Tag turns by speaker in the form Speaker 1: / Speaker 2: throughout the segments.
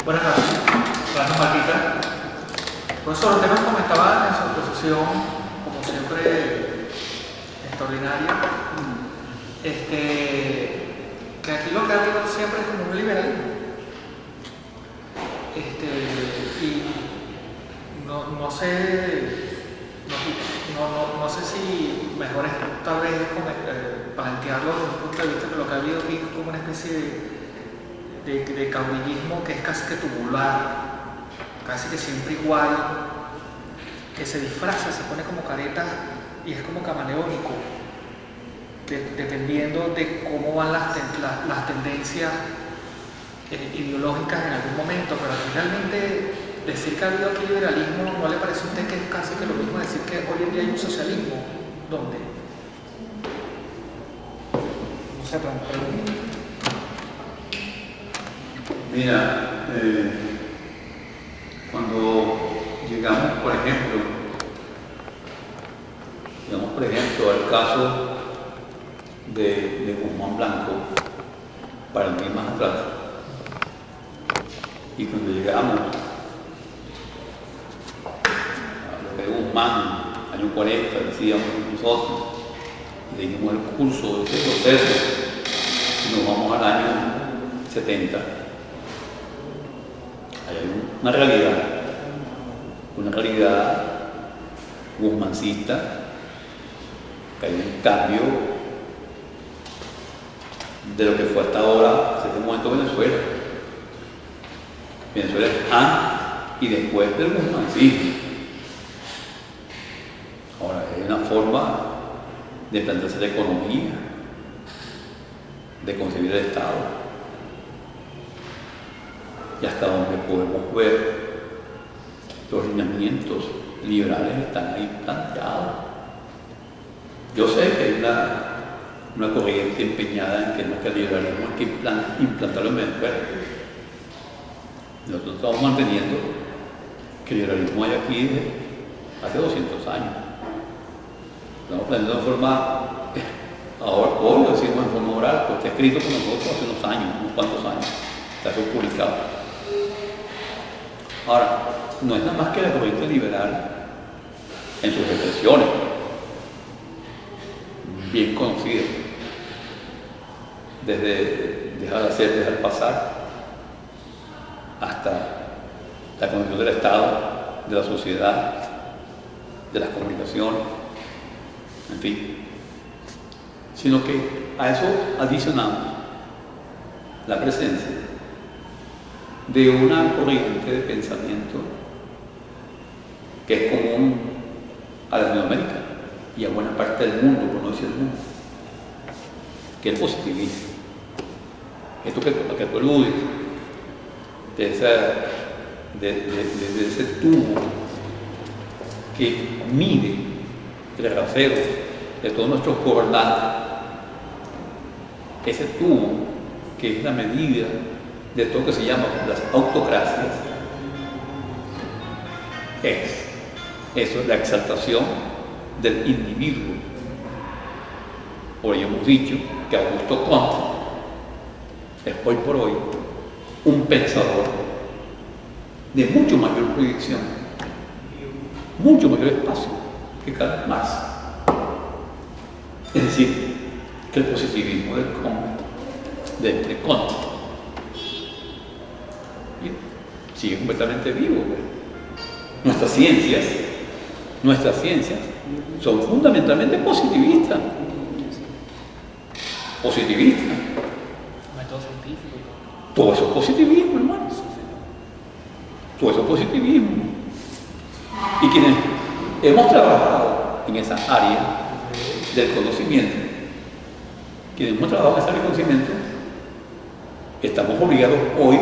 Speaker 1: Buenas noches, gracias Marquita. Profesor, usted nos comentaba en su exposición, como siempre, extraordinaria, que aquí lo que ha habido siempre es como un liberalismo. Y no sé, no sé si mejor es tal vez plantearlo desde un punto de vista que lo que ha habido aquí es como una especie de caudillismo que es casi que tubular, casi que siempre igual, que se disfraza, se pone como careta y es como camaleónico, dependiendo de cómo van las tendencias ideológicas en algún momento, pero realmente decir que ha habido aquí liberalismo, ¿no le parece a usted que es casi que lo mismo decir que hoy en día hay un socialismo? ¿Dónde? No sé, pregunto.
Speaker 2: Mira, cuando llegamos, por ejemplo, al caso de Guzmán Blanco, para mí más atrás, y cuando llegamos a lo que Guzmán, año 40, decíamos nosotros, y seguimos el curso de ese proceso, y nos vamos al año 70. Hay una realidad guzmancista, que hay un cambio de lo que fue hasta ahora, hasta este momento Venezuela. Venezuela es antes y después del guzmancismo. Ahora, hay una forma de plantearse la economía, de concebir el Estado. Y hasta donde podemos ver, los lineamientos liberales están ahí planteados. Yo sé que hay una corriente empeñada en que no, que el liberalismo hay que implantarlo en Venezuela. Nosotros estamos manteniendo que el liberalismo hay aquí desde hace 200 años. Estamos planteando de forma, ahora hoy lo decimos en forma oral, porque está escrito por nosotros hace unos años, unos cuantos años, está publicado. Ahora, no es nada más que la corriente liberal en sus expresiones, bien conocidas, desde dejar de hacer, dejar pasar, hasta la concepción del Estado, de la sociedad, de las comunicaciones, en fin. Sino que a eso adicionamos la presencia de una corriente de pensamiento que es común a Latinoamérica y a buena parte del mundo, por no decir el mundo, que es el positivismo. Esto que tú aludes, de ese tubo que mide el rasero de todos nuestros gobernantes, ese tubo que es la medida de todo lo que se llama las autocracias, eso es la exaltación del individuo. Por ello hemos dicho que Augusto Comte es hoy por hoy un pensador de mucho mayor proyección, mucho mayor espacio que cada vez más. Es decir, que el positivismo de Comte sigue completamente vivo. Nuestras ciencias son fundamentalmente positivistas.
Speaker 1: Método científico.
Speaker 2: Todo eso es positivismo, hermano. Todo eso es positivismo. Y quienes hemos trabajado en esa área del conocimiento, estamos obligados hoy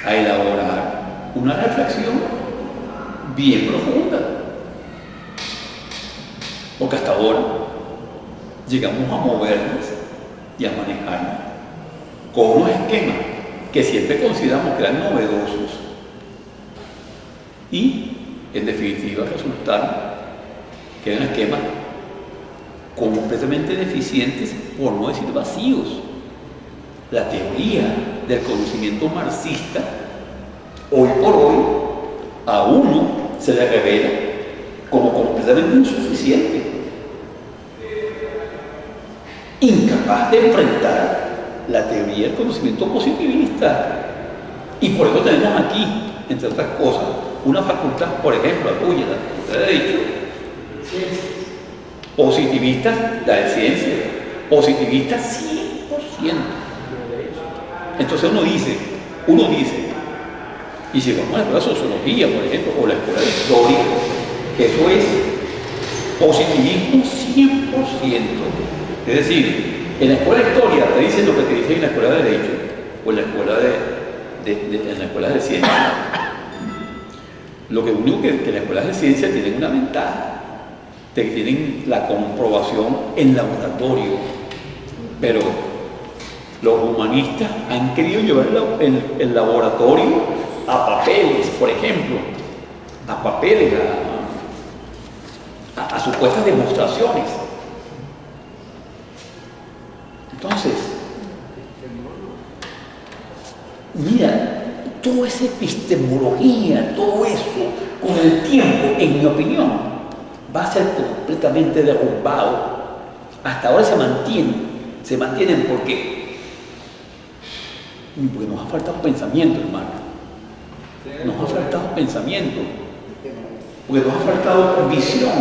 Speaker 2: a elaborar una reflexión bien profunda. Porque hasta ahora llegamos a movernos y a manejarnos con unos esquemas que siempre consideramos que eran novedosos y, en definitiva, resultaron que eran esquemas completamente deficientes, por no decir vacíos. La teoría del conocimiento marxista, hoy por hoy, a uno se le revela como completamente insuficiente, incapaz de enfrentar la teoría del conocimiento positivista. Y por eso tenemos aquí, entre otras cosas, una facultad, por ejemplo, la tuya, la facultad de Derecho, positivista, la de ciencia, positivista 100%. Entonces uno dice, y si vamos a la escuela de sociología, por ejemplo, o la escuela de historia, eso es positivismo 100%. Es decir, en la escuela de historia te dicen lo que te dicen en la escuela de Derecho, o en la escuela en la escuela de ciencia. Lo que único que las escuelas de ciencia tienen una ventaja, de que tienen la comprobación en laboratorio, pero los humanistas han querido llevar el laboratorio a papeles, por ejemplo, a papeles, a supuestas demostraciones. Entonces, mira, toda esa epistemología, todo eso, con el tiempo, en mi opinión, va a ser completamente derrumbado. Hasta ahora se mantienen porque nos ha faltado pensamiento, hermano. Nos ha faltado pensamiento, porque nos ha faltado visión,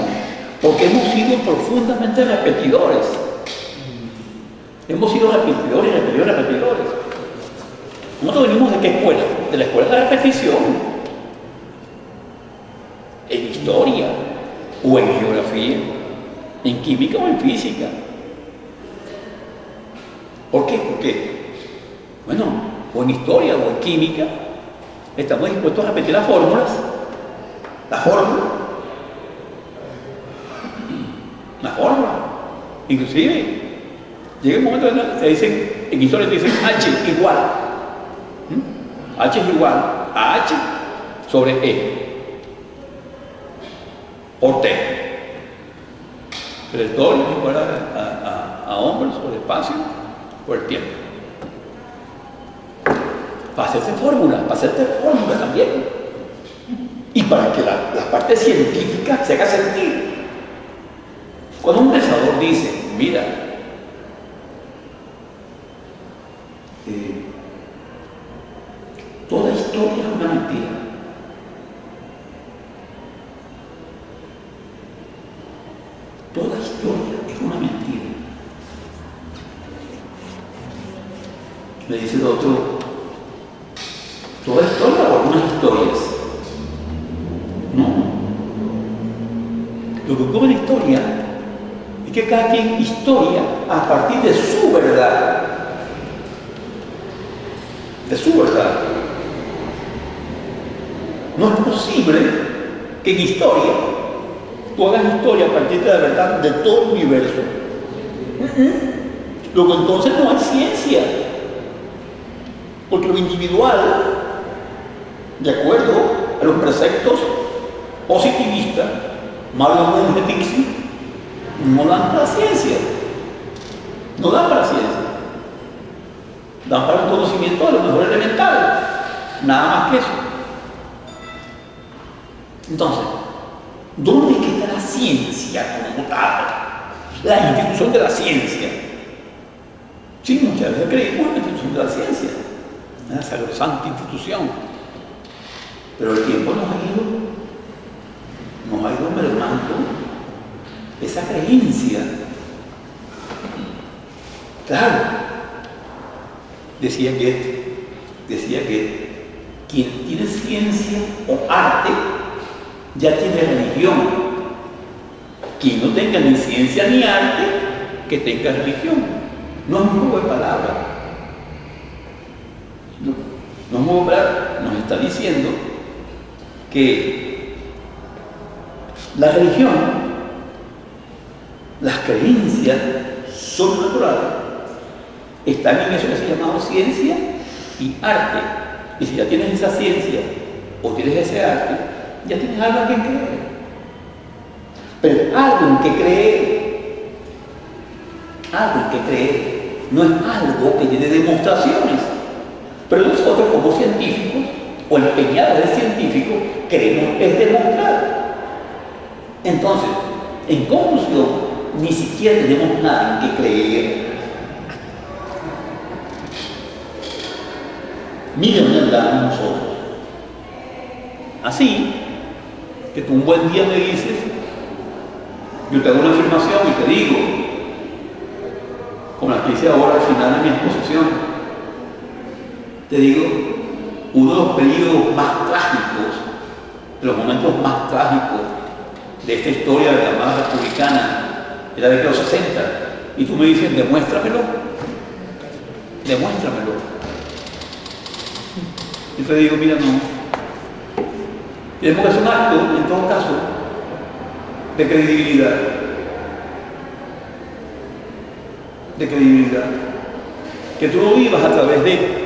Speaker 2: porque hemos sido profundamente repetidores. Hemos sido repetidores. Nosotros venimos ¿de qué escuela? De la escuela de la repetición. En historia, o en geografía, en química o en física. ¿Por qué? Porque, bueno, o en historia o en química, estamos dispuestos a repetir las fórmulas. Inclusive, llega un momento en que te dicen, en historia te dicen H igual. H es igual a H sobre E por T. Trayectoria es igual a hombres sobre espacio por el tiempo. Para hacerte fórmula también. Y para que la parte científica se haga sentir. Cuando un pensador dice, mira, toda historia es una mentira. Toda historia es una mentira. Le dice el otro, toda historia o algunas historias. No. Lo que ocurre en la historia es que cada quien historia a partir de su verdad. De su verdad. No es posible que en historia tú hagas historia a partir de la verdad de todo el universo. Luego entonces no hay ciencia. Porque lo individual, de acuerdo a los preceptos positivistas, Mario Monge Dixie, no dan para la ciencia. No dan para la ciencia. Dan para un conocimiento a lo mejor elemental. Nada más que eso. Entonces, ¿dónde es que está la ciencia como tal? La institución de la ciencia. Sí, muchas veces creemos en la institución de la ciencia, una sacrosanta institución. Pero el tiempo nos ha ido mermando esa creencia. Claro, decía que quien tiene ciencia o arte ya tiene religión. Quien no tenga ni ciencia ni arte, que tenga religión. No es un juego de palabras. No es un juego de palabras. Nos está diciendo que la religión, las creencias sobrenaturales están en eso que se llama ciencia y arte. Y si ya tienes esa ciencia o tienes ese arte, ya tienes algo en que creer. Pero algo en que creer no es algo que tiene demostraciones. Pero nosotros como científicos, o empeñados de científicos, queremos es demostrar. Entonces, en conclusión, ni siquiera tenemos nada en que creer. Ni dónde andamos nosotros. Así que tú un buen día me dices, yo te hago una afirmación y te digo, como la que hice ahora al final de mi exposición, te digo, uno de los periodos más trágicos, de los momentos más trágicos de esta historia de la masa republicana, era de los 60, y tú me dices, demuéstramelo. Y te digo, mira, no. Tenemos que hacer un acto, en todo caso, de credibilidad. Que tú lo vivas a través de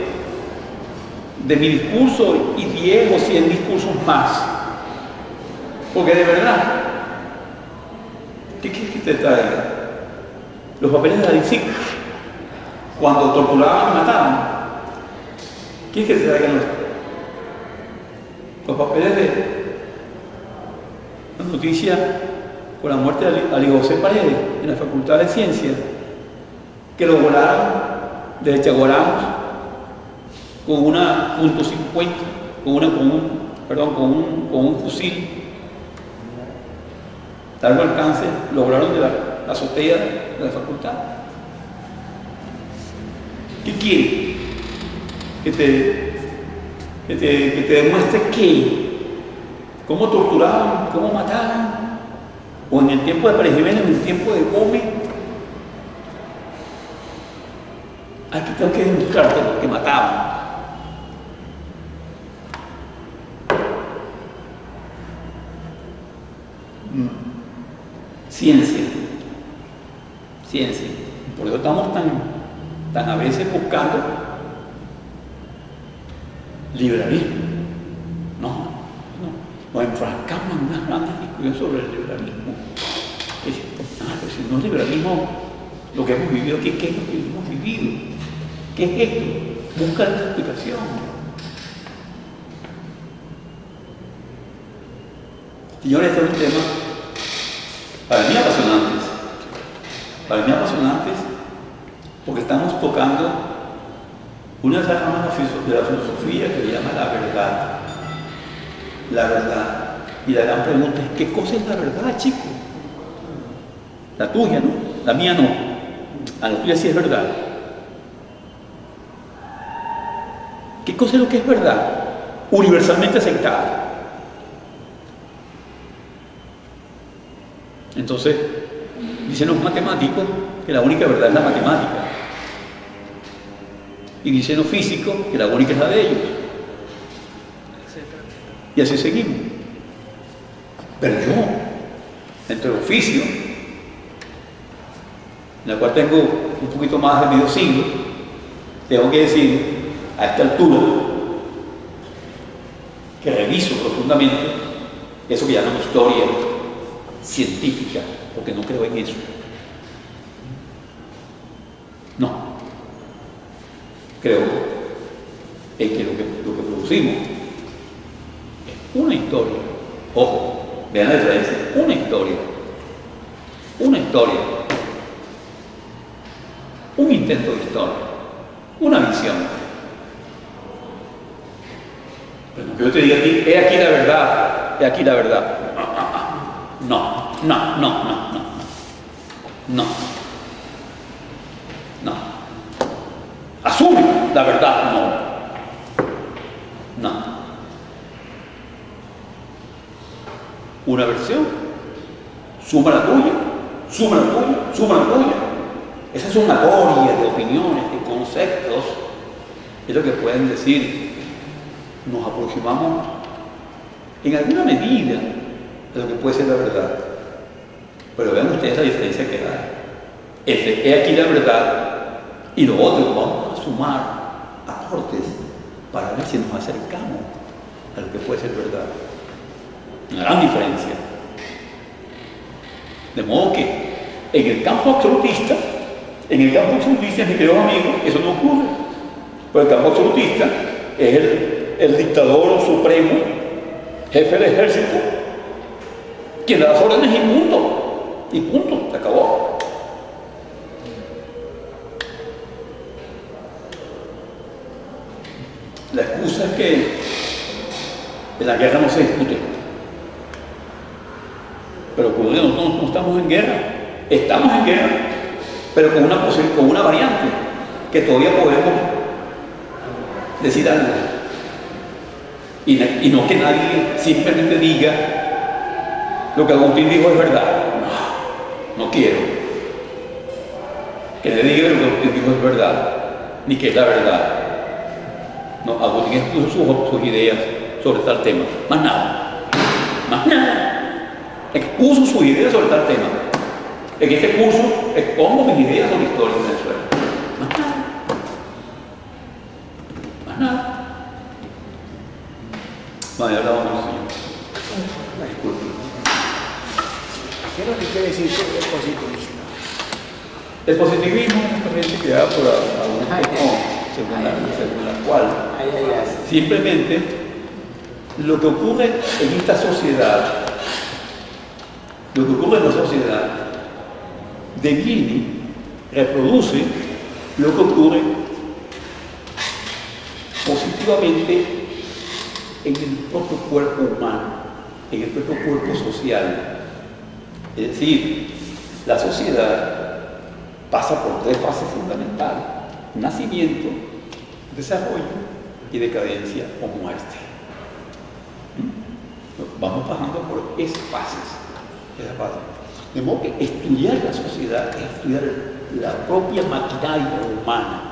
Speaker 2: mi discurso y 10 o 100 discursos más. Porque de verdad, ¿qué quieres que te traiga? Los papeles de la DICIC, cuando torturaban y mataban. ¿Quieres que te traigan los papeles de la noticia por la muerte de Ali José Paredes en la Facultad de Ciencias, que lo volaron desde Chaguaramos con una .50, con un fusil largo alcance, lo volaron de la azotea de la facultad? ¿Qué quiere? Que te demuestre qué, cómo torturaban, cómo mataban, o en el tiempo de Pérez Jiménez, en el tiempo de Gómez. Aquí tengo que demostrarte lo que mataban. Ciencia. Por eso estamos tan a veces buscando liberalismo. Nos enfrascamos en unas grandes discusiones sobre el liberalismo. Pero si no es liberalismo, lo que hemos vivido aquí, ¿qué es lo que hemos vivido? ¿Qué es esto? Busca la explicación. Señores, este es un tema para mí apasionantes, porque estamos tocando una de las ramas de la filosofía que se llama la verdad. La verdad. Y la gran pregunta es, ¿qué cosa es la verdad, chico? La tuya, ¿no? La mía no. A la tuya sí es verdad. ¿Qué cosa es lo que es verdad? Universalmente aceptada. Entonces, dicen los matemáticos que la única verdad es la matemática. Y dicen los físicos que la única es la de ellos. Y así seguimos. Pero yo, entre el oficio, en la cual tengo un poquito más de medio siglo, tengo que decir, a esta altura, que reviso profundamente eso que llaman historia científica, porque no creo en eso. No. Creo en que lo que producimos es una historia. Ojo, vean la diferencia. Una historia. Un intento de historia. Una visión. Pero que yo te diga a ti, he aquí la verdad. No. Asume la verdad, no. Una versión, suma la tuya. Esa sumatoria de opiniones, de conceptos, es lo que pueden decir. Nos aproximamos en alguna medida de lo que puede ser la verdad. Pero vean ustedes la diferencia que hay. He aquí la verdad, y lo otro, vamos a sumar aportes para ver si nos acercamos a lo que puede ser verdad. Una gran diferencia. De modo que en el campo absolutista, mi querido amigo, eso no ocurre. Pero el campo absolutista es el dictador supremo, jefe del ejército, quien da las órdenes y punto, se acabó. La excusa es que en la guerra no se discute. Pero ocurre que nosotros no estamos en guerra. Estamos en guerra, pero con una variante que todavía podemos decir algo. Y no que nadie simplemente diga lo que Agustín dijo es verdad. No quiero. Que le diga lo que Agustín dijo es verdad, ni que es la verdad. No, Agustín expuso sus ideas sobre tal tema. Más nada. Expuso sus ideas sobre tal tema. En este curso expongo mis ideas sobre historia de Venezuela. Más nada. Vale, hablamos con el señor. Disculpe.
Speaker 3: ¿Qué es lo que quiere decir el positivismo?
Speaker 2: El positivismo es una corriente creada por algunos según la cual simplemente lo que ocurre en esta sociedad, lo que ocurre en la sociedad, deviene, reproduce lo que ocurre positivamente en el propio cuerpo humano, en el propio cuerpo social. Es decir, la sociedad pasa por 3 fases fundamentales: nacimiento, desarrollo y decadencia o muerte. Vamos pasando por esas fases. De modo que estudiar la sociedad es estudiar la propia maquinaria humana,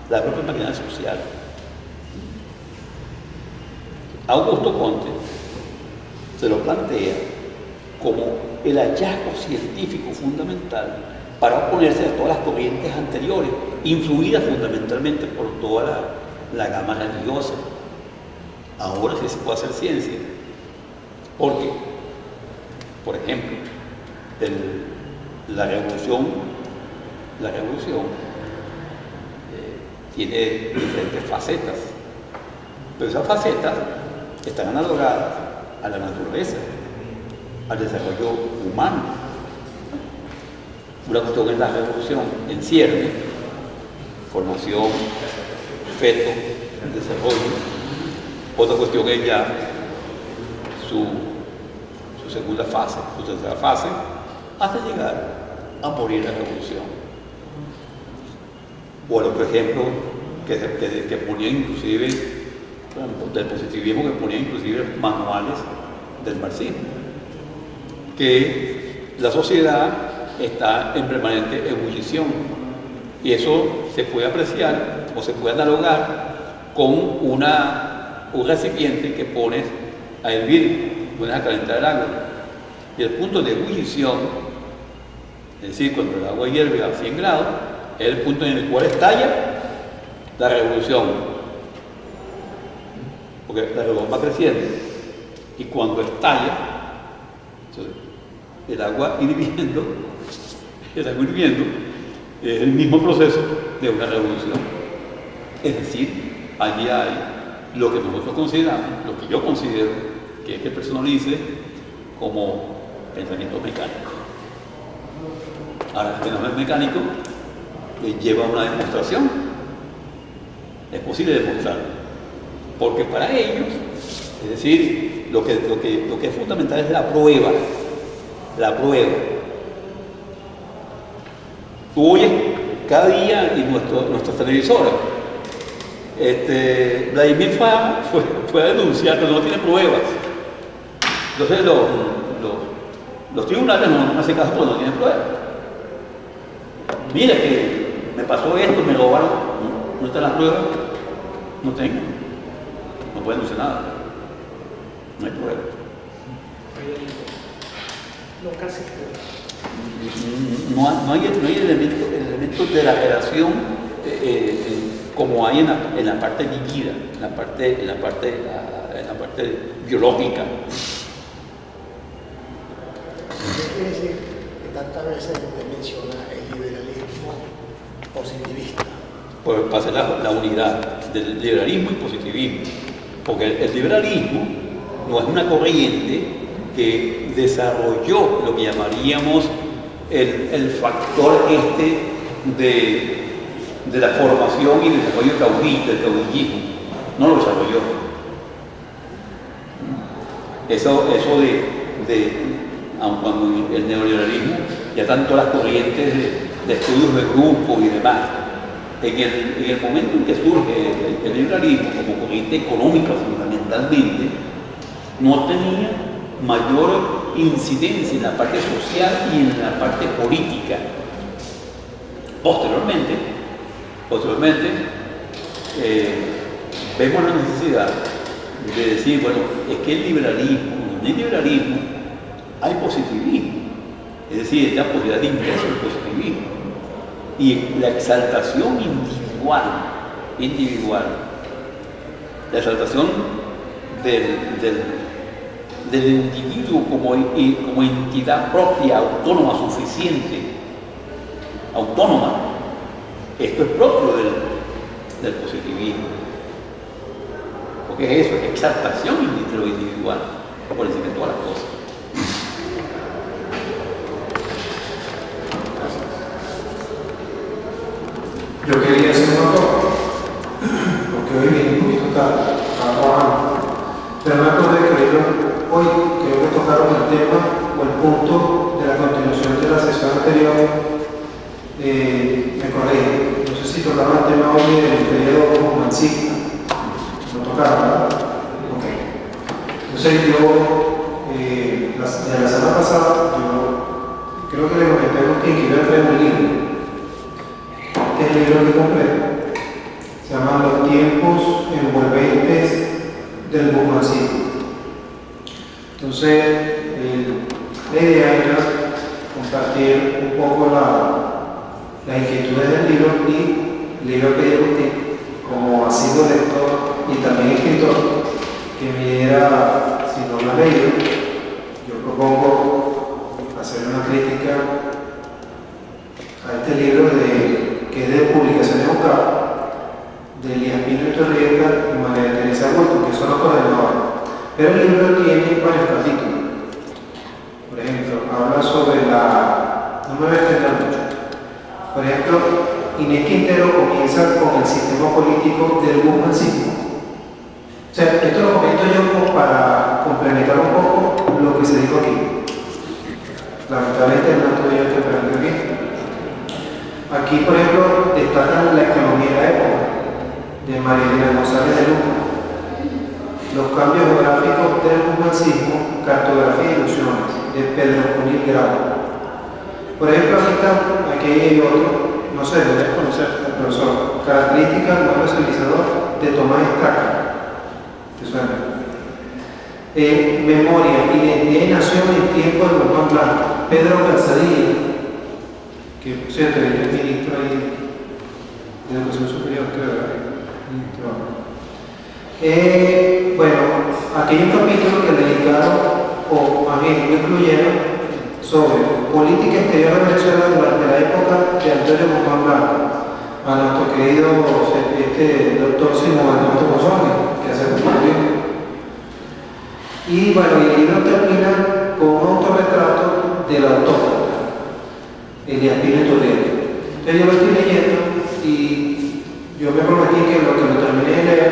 Speaker 2: la propia maquinaria social. Augusto Comte se lo plantea como el hallazgo científico fundamental para oponerse a todas las corrientes anteriores, influidas fundamentalmente por toda la gama religiosa. Ahora sí se puede hacer ciencia, porque, por ejemplo, la revolución tiene diferentes facetas, pero esas facetas están analogadas a la naturaleza, al desarrollo humano. Una cuestión es la revolución en cierne, formación, feto, desarrollo. Otra cuestión es ya su segunda fase, su tercera fase, hasta llegar a morir la revolución. O el otro ejemplo que ponía inclusive, del positivismo, que ponía inclusive manuales del marxismo, que la sociedad está en permanente ebullición, y eso se puede apreciar o se puede analogar con un recipiente que pones a hervir, pones a calentar el agua, y el punto de ebullición, es decir, cuando el agua hierve a 100 grados, es el punto en el cual estalla la revolución, porque la revolución va creciendo, y cuando estalla, entonces, el agua hirviendo es el mismo proceso de una revolución. Es decir, allí hay lo que nosotros consideramos, lo que yo considero que es que personalice como pensamiento mecánico. Ahora, el fenómeno mecánico lleva a una demostración. Es posible demostrarlo, porque para ellos, es decir, lo que es fundamental es la prueba. Tú oyes cada día en nuestras televisoras, Vladimir fue a denunciar, pero no tiene pruebas. Entonces los tribunales no hacen caso porque no tienen pruebas. Mira que me pasó esto, me robaron, no están las pruebas, no tengo, no pueden hacer nada, no hay pruebas.
Speaker 1: Nunca se puede.
Speaker 2: No hay elementos de la relación como hay en la parte líquida, en la parte biológica.
Speaker 3: ¿Qué quiere decir que tantas veces usted menciona el liberalismo positivista?
Speaker 2: pues para hacer la unidad del liberalismo y positivismo. Porque el liberalismo no es una corriente que desarrolló lo que llamaríamos el factor de la formación y el desarrollo del caudillismo. No lo desarrolló. Eso aun cuando el neoliberalismo, ya tanto las corrientes de estudios de grupo y demás, en el momento en que surge el liberalismo como corriente económica fundamentalmente, no tenía mayor incidencia en la parte social y en la parte política. Posteriormente vemos la necesidad de decir, bueno, es que el liberalismo, en el liberalismo hay positivismo, es decir, la posibilidad de ingreso al positivismo y la exaltación individual, la exaltación del individuo como entidad propia, autónoma, suficiente, autónoma. Esto es propio del positivismo, porque es eso, es exaltación de lo individual por encima de todas las cosas.
Speaker 4: Yo quería hacer una cosa, porque hoy viene un poquito tarde, estaba trabajando, pero me acordé que hoy creo que tocaron el tema o el punto de la continuación de la sesión anterior. Me acordé, no sé si tocaron el tema hoy del periodo romancista, lo tocaron, ¿verdad? Ok. Entonces de la semana pasada, yo creo que le comenté a usted que iba a traer un libro. Este libro que compré se llama Los tiempos envolventes del burguesismo. Entonces, la idea era compartir un poco las inquietudes del libro y el libro que yo usted, como asiduo lector y también escritor, que me diera, si no lo ha leído, yo propongo hacer una crítica a este libro que es de publicaciones UCAP, de Elías Pino y Torrieta y María Teresa Huerto, que son los coordinadores. Pero el libro tiene varios capítulos. Por ejemplo, habla sobre no me voy a extender mucho. Por ejemplo, Inés Quintero comienza con el sistema político del burguesismo. O sea, esto lo comento yo como para complementar un poco lo que se dijo aquí. Lamentablemente no estoy yo preparando aquí. Aquí, por ejemplo, destacan la economía de la época, de María Elena González de Luna, los cambios geográficos del humanismo, cartografía y ilusiones, de Pedro Junil Grau. Por ejemplo, aquí hay otro, no sé, debes conocer al profesor, características del modelo civilizador de Tomás Estaca. ¿Te suena? Memoria, identidad y nación en tiempo de Guzmán Blanco, Pedro Calzadilla, que por cierto es el ministro ahí de Educación Superior, creo, bueno, aquí hay un capítulo que le dedicaron, o más bien lo incluyeron, sobre política exterior de Venezuela durante la época de Antonio Guzmán Blanco, a nuestro querido doctor Simón Alberto González, que hace mucho tiempo. Y bueno, el libro termina con un autorretrato del autor, Elías Pino y Torrieta. Entonces yo lo estoy leyendo y yo me prometí que lo terminé de leer,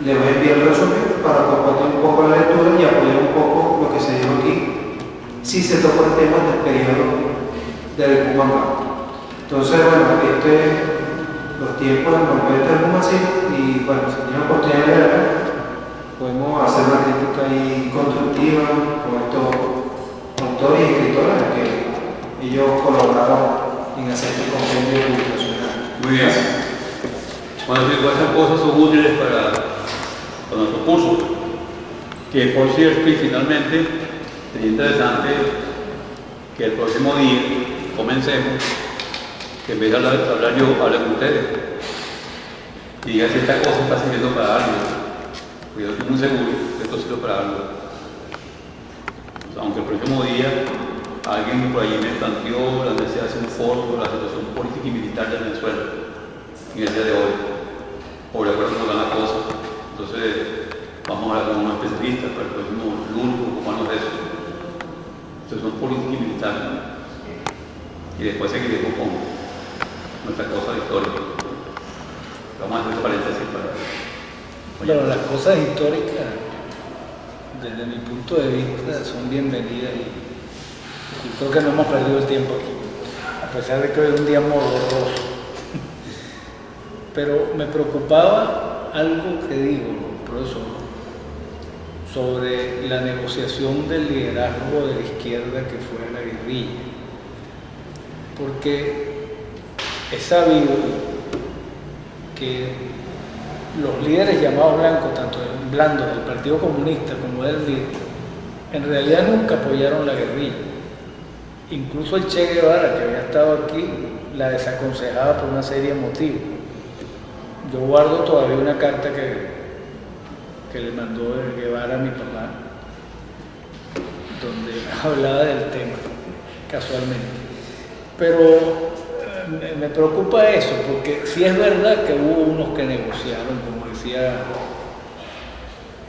Speaker 4: le voy a enviar el resumen para compartir un poco la lectura y apoyar un poco lo que se dijo aquí, si se toca el tema del periodo del Guzmán Blanco. Entonces, bueno, los tiempos envolventes del humanismo y bueno, si tienen oportunidad de leer, podemos hacer una crítica ahí constructiva con estos autores y escritores que ellos colaboraron en hacer este compendio publicacional.
Speaker 2: Muy bien. Bueno, si todas esas cosas son útiles para nuestro curso, que por cierto, y finalmente, sería interesante que el próximo día comencemos, que en vez de hablar yo, hablen ustedes. Y digan si esta cosa está sirviendo para algo. Porque yo estoy muy seguro que esto sirve para algo. Aunque el próximo día alguien por allí me planteó la necesidad de hacer un foro sobre la situación política y militar de Venezuela. en el día de hoy, o de acuerdo a cómo van las cosas. Entonces, vamos a hablar con unos especialistas, pero el único ocupamos de eso. Entonces, son políticos y militares, ¿no? Y después seguiremos con nuestra cosa histórica. Vamos a hacer ese paréntesis para...
Speaker 3: Bueno, las cosas históricas, desde mi punto de vista, son bienvenidas y creo que no hemos perdido el tiempo aquí, a pesar de que hoy es un día morboso. Pero me preocupaba algo que dijo el profesor sobre la negociación del liderazgo de la izquierda que fue la guerrilla, porque es sabido que los líderes llamados blancos, tanto el Blando del Partido Comunista como del MIR, en realidad nunca apoyaron la guerrilla. Incluso el Che Guevara, que había estado aquí, la desaconsejaba por una serie de motivos. Yo guardo todavía una carta que le mandó Guevara a mi papá, donde hablaba del tema, casualmente. Pero me preocupa eso, porque sí es verdad que hubo unos que negociaron, como decía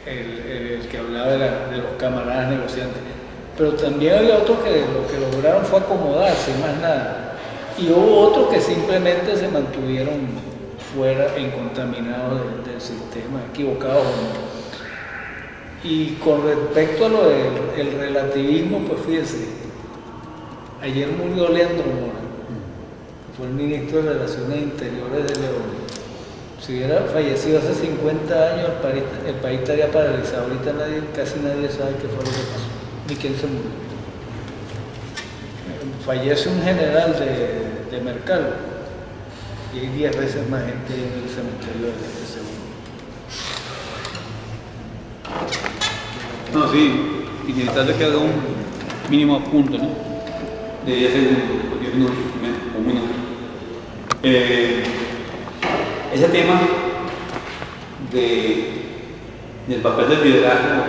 Speaker 3: el que hablaba de los camaradas negociantes, pero también había otros que lo que lograron fue acomodarse, más nada. Y hubo otros que simplemente se mantuvieron fuera, incontaminados del sistema, equivocados o no. Y con respecto a lo del relativismo, pues fíjense, ayer murió Leandro Mora, que fue el ministro de Relaciones Interiores de León. Si hubiera fallecido hace 50 años, el país estaría paralizado. Ahorita casi nadie sabe qué fue lo que pasó, ni quién se murió. Fallece un general de Mercado y hay 10 veces más gente en el cementerio de Seguro.
Speaker 2: No, sí, inevitable que haga un mínimo apunte, ¿no? De 10 segundos, 10 minutos, un minuto. Ese tema del papel del liderazgo,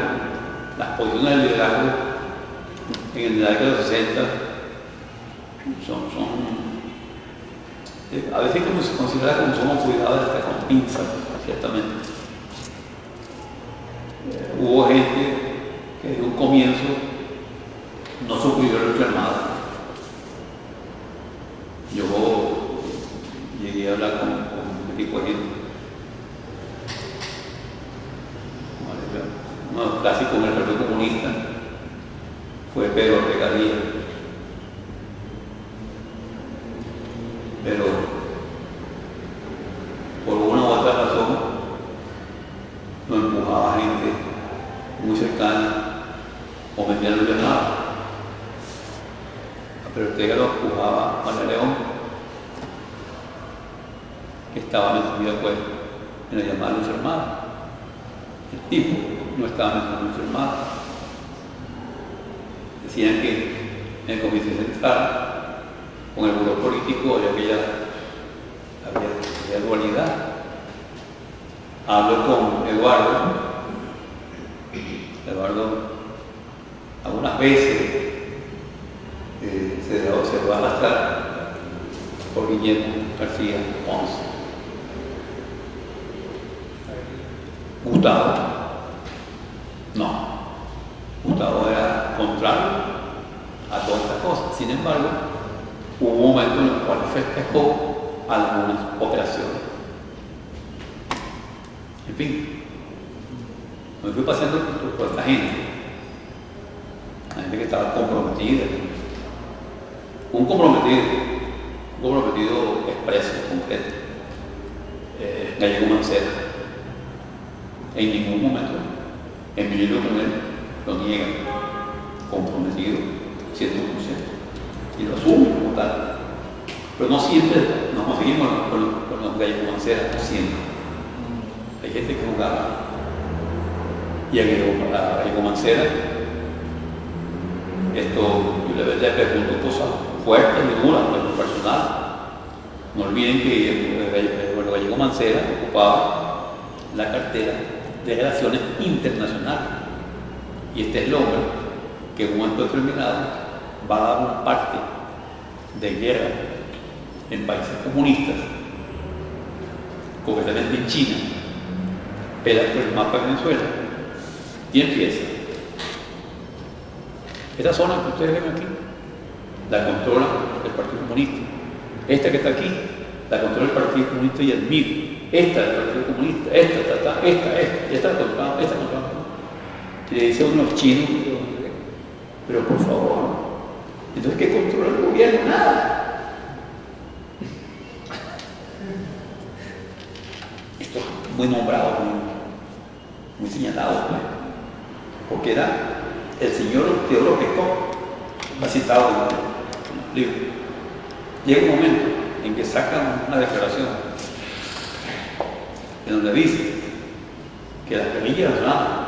Speaker 2: las posiciones del liderazgo en la década de los 60 a veces como se considera como somos cuidados hasta con pinzas, ciertamente. Hubo gente que desde un comienzo no suscribió la lucha armada. Yo llegué a hablar con un tipo de gente, uno clásico en el Partido Comunista fue Pedro Ortega Díaz. Pero por una u otra razón no empujaba a gente muy cercana o metía la lucha armada. Pero Ortega lo empujaba a Juan León, que estaba metido pues en la llamada lucha armada. El tipo no estaba metido en la lucha armada. Decían que en el Comité Central, con el buró político, había dualidad. Hablo con Eduardo, algunas veces se va a arrastrar por Guillermo García Ponce. Gustavo, no. Gustavo era contrario a todas estas cosas. Sin embargo, hubo un momento en el cual festejó algunas operaciones. En fin, me fui paseando por esta gente, la gente que estaba comprometida, un comprometido expreso, concreto, Gallego Mancera. En ningún momento, Emilio con él lo niega, comprometido 100%. Y lo asume como tal. Pero no siempre nos conseguimos con los Gallegos Mancera, no siempre. Hay gente que jugaba. Y a Gallego Mancera, yo le pregunto cosas fuertes y duras en lo personal. No olviden que Gallego Mancera ocupaba la cartera de Relaciones Internacionales. Y este es el hombre que en un momento determinado va a dar un parte de guerra en países comunistas concretamente en China, pela por el mapa de Venezuela y empieza. Esta zona que ustedes ven aquí la controla el Partido Comunista. Esta que está aquí la controla el Partido Comunista y el MIR. Esta del Partido Comunista, esta controla. Y le dice a unos chinos, pero por favor, entonces ¿qué controla el gobierno? Nada. Esto es muy nombrado, muy señalado, pues, porque era el señor Teodoro Pescó, ha citado en los libros. Llega un momento en que sacan una declaración en donde dice que las guerrillas armadas